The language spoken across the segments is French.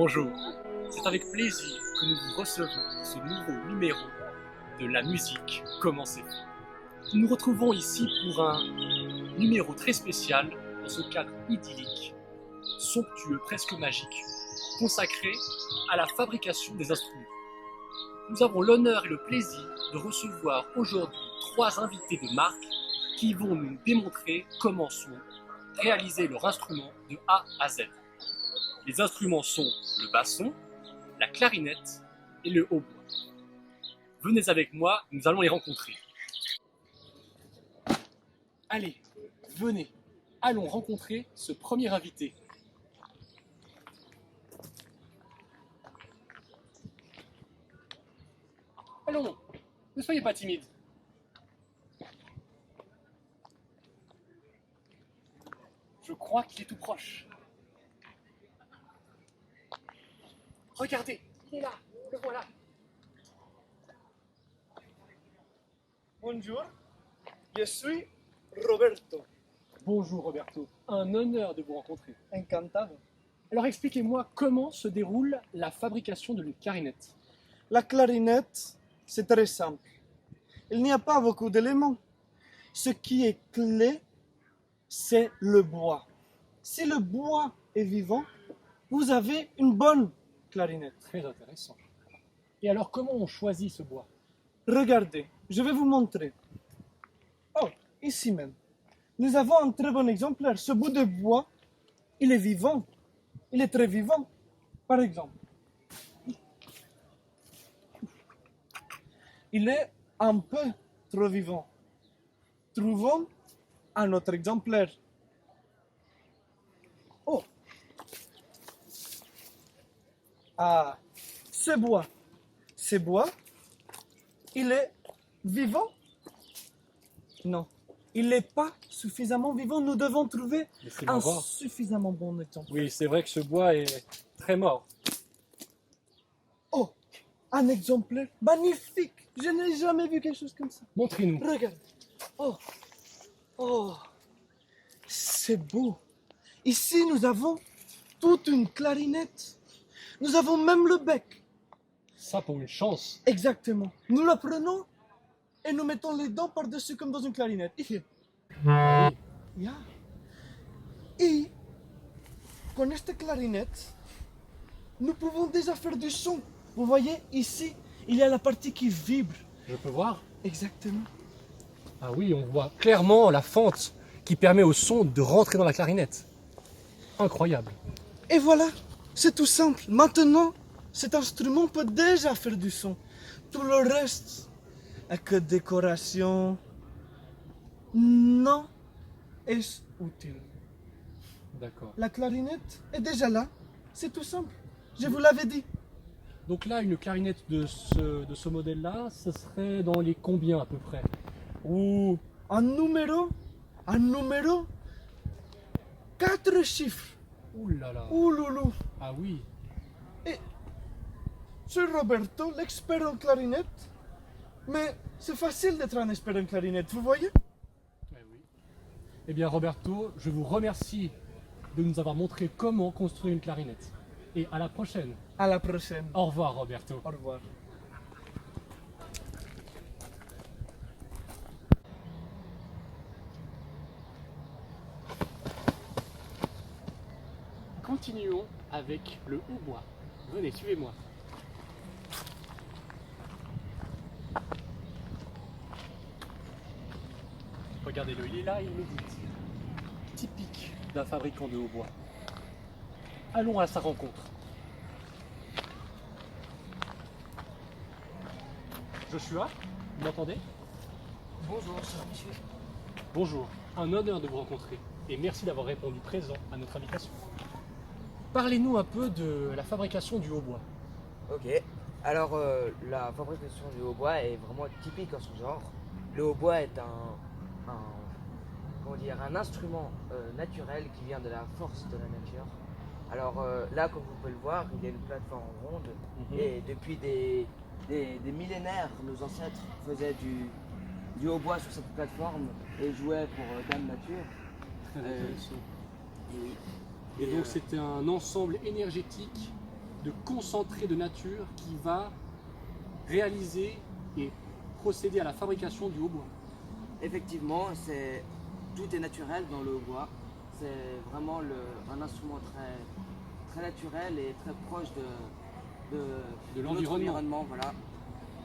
Bonjour, c'est avec plaisir que nous vous recevons ce nouveau numéro de La musique, comment c'est fait. Nous nous retrouvons ici pour un numéro très spécial dans ce cadre idyllique, somptueux, presque magique, consacré à la fabrication des instruments. Nous avons l'honneur et le plaisir de recevoir aujourd'hui 3 invités de marque qui vont nous démontrer comment sont réalisés leurs instruments de A à Z. Les instruments sont le basson, la clarinette et le hautbois. Venez avec moi, nous allons les rencontrer. Allez, venez, allons rencontrer ce premier invité. Allons, ne soyez pas timide. Je crois qu'il est tout proche. Regardez, il est là, le voilà. Bonjour, je suis Roberto. Bonjour Roberto, un honneur de vous rencontrer. Encantado. Alors expliquez-moi comment se déroule la fabrication de la clarinette. La clarinette, c'est très simple. Il n'y a pas beaucoup d'éléments. Ce qui est clé, c'est le bois. Si le bois est vivant, vous avez une bonne clarinette. Très intéressant. Et alors comment on choisit ce bois? Regardez, je vais vous montrer. Oh, ici même. Nous avons un très bon exemplaire. Ce bout de bois, il est vivant. Il est très vivant. Par exemple, il est un peu trop vivant. Trouvons un autre exemplaire. Oh! Ah, ce bois. Ce bois, il est vivant? Non, il n'est pas suffisamment vivant. Nous devons trouver Laissez-moi un voir. suffisamment bon exemple. Oui, c'est vrai que ce bois est très mort. Oh, un exemplaire magnifique. Je n'ai jamais vu quelque chose comme ça. Montrez-nous. Regarde. Oh, oh, c'est beau. Ici, nous avons toute une clarinette. Nous avons même le bec. Ça pour une chance. Exactement. Nous la prenons et nous mettons les dents par-dessus comme dans une clarinette. Ici. Ah oui. Ya. Et con cette clarinette, nous pouvons déjà faire du son. Vous voyez, ici, il y a la partie qui vibre. Je peux voir? Exactement. Ah oui, on voit clairement la fente qui permet au son de rentrer dans la clarinette. Incroyable. Et voilà, c'est tout simple. Maintenant, cet instrument peut déjà faire du son. Tout le reste, que décoration, non est utile. D'accord. La clarinette est déjà là. C'est tout simple. Je vous l'avais dit. Donc là, une clarinette de ce modèle-là, ce serait dans les combien à peu près? Ou Un numéro, 4 chiffres. ouh là là. Ouh loulou. Ah oui. C'est Roberto, l'expert en clarinette. Mais c'est facile d'être un expert en clarinette, vous voyez? Ouais, oui. Eh bien Roberto, je vous remercie de nous avoir montré comment construire une clarinette. Et à la prochaine. À la prochaine. Au revoir Roberto. Au revoir. Continuons avec le hautbois. Venez, suivez-moi. Regardez-le, il est là, il médite. Typique d'un fabricant de hautbois. Allons à sa rencontre. Joshua, vous m'entendez? Bonjour, cher monsieur. Bonjour, un honneur de vous rencontrer et merci d'avoir répondu présent à notre invitation. Parlez-nous un peu de la fabrication du hautbois. Ok, alors la fabrication du hautbois est vraiment typique en son genre. Le hautbois est comment dire, un instrument naturel qui vient de la force de la nature. Alors là, comme vous pouvez le voir, il y a une plateforme ronde et depuis des millénaires, nos ancêtres faisaient du hautbois sur cette plateforme et jouaient pour Dame Nature. Très intéressant. Et donc c'était un ensemble énergétique de concentré de nature qui va réaliser et procéder à la fabrication du hautbois. Effectivement, tout est naturel dans le hautbois. C'est vraiment un instrument très naturel et très proche de notre environnement. Voilà.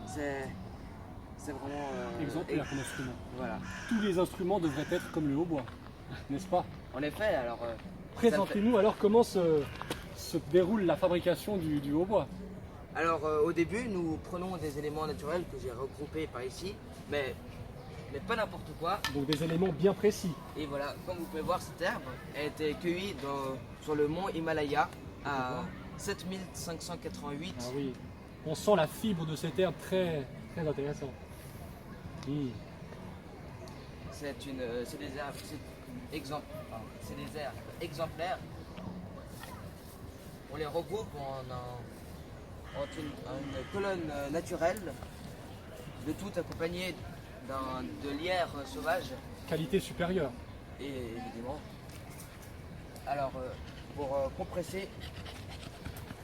C'est vraiment Exemplaire comme instrument. Voilà. Tous les instruments devraient être comme le hautbois, n'est-ce pas? En effet, alors Présentez-nous alors comment se déroule la fabrication du hautbois. alors au début, nous prenons des éléments naturels que j'ai regroupés par ici, mais pas n'importe quoi. Donc des éléments bien précis. Et voilà, comme vous pouvez voir, cette herbe a été cueillie sur le mont Himalaya à 7588. Ah oui, on sent la fibre de cette herbe très intéressante. C'est des herbes, c'est des herbes exemplaires. On les regroupe en une colonne naturelle, le tout accompagné de lierre sauvage. Qualité supérieure. Et évidemment. Alors, pour compresser,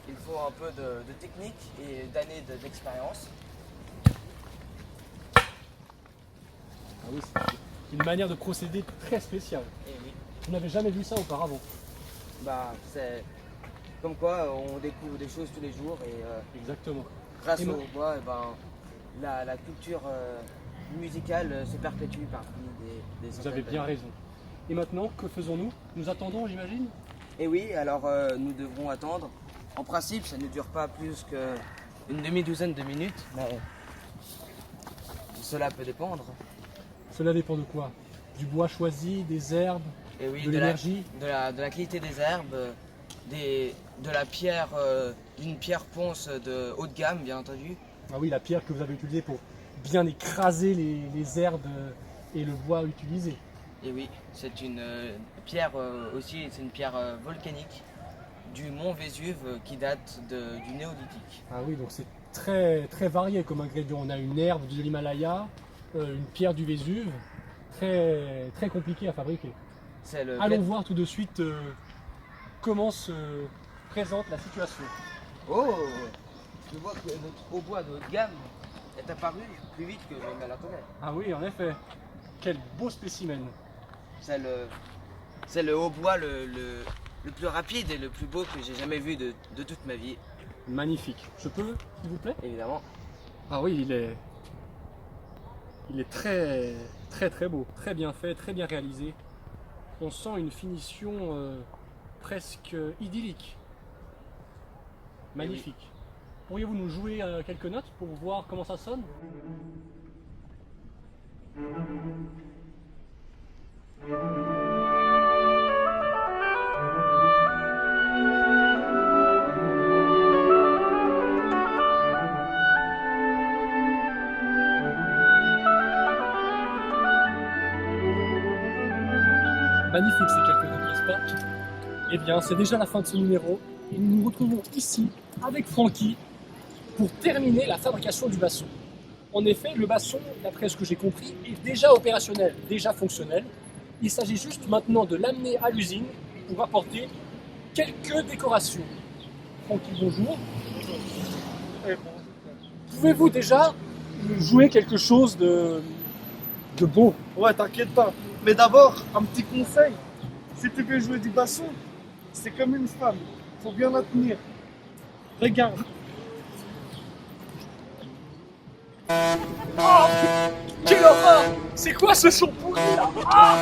il faut un peu de technique et d'années d'expérience. Ah oui, c'est une manière de procéder très spéciale. Et oui, Je n'avais jamais vu ça auparavant. bah, c'est comme quoi on découvre des choses tous les jours et Exactement. grâce Et au moi- bois, la culture musicale se perpétue parmi des Vous centaines avez bien d'années. raison. Et maintenant, que faisons-nous? Nous attendons, j'imagine? Et oui, alors nous devrons attendre. En principe, ça ne dure pas plus qu'une demi-douzaine de minutes, mais cela peut dépendre. Cela dépend de quoi? Du bois choisi, des herbes, Et oui, de l'énergie? de la qualité des herbes, de la pierre, d'une pierre ponce de haut de gamme, bien entendu. Ah oui, la pierre que vous avez utilisée pour bien écraser les herbes et le bois utilisé. Et oui, c'est une pierre aussi, c'est une pierre volcanique du mont Vésuve qui date du néolithique. Ah oui, donc c'est très varié comme ingrédient. On a une herbe de l'Himalaya, une pierre du Vésuve, très compliqué à fabriquer. C'est le Allons voir tout de suite comment se présente la situation. Oh, je vois que notre hautbois de haut de gamme est apparu plus vite que je ne l'attendais. Ah oui, en effet. Quel beau spécimen. C'est le hautbois le plus rapide et le plus beau que j'ai jamais vu de toute ma vie, Magnifique. Je peux, s'il vous plaît? évidemment. Ah oui, il est très beau, très bien fait, très bien réalisé. On sent une finition presque idyllique. Magnifique. Pourriez-vous nous jouer quelques notes pour voir comment ça sonne? Magnifique ces quelques notes, n'est-ce pas? Eh bien, c'est déjà la fin de ce numéro et nous nous retrouvons ici avec Francky pour terminer la fabrication du basson. En effet, le basson, d'après ce que j'ai compris, est déjà opérationnel, déjà fonctionnel. Il s'agit juste maintenant de l'amener à l'usine pour apporter quelques décorations. Francky, bonjour. Pouvez-vous déjà nous jouer quelque chose de beau? Ouais, t'inquiète pas. Mais d'abord, un petit conseil. Si tu veux jouer du basson, c'est comme une femme. Faut bien la tenir. Regarde. Oh, quelle horreur! C'est quoi ce son pourri là? Ah,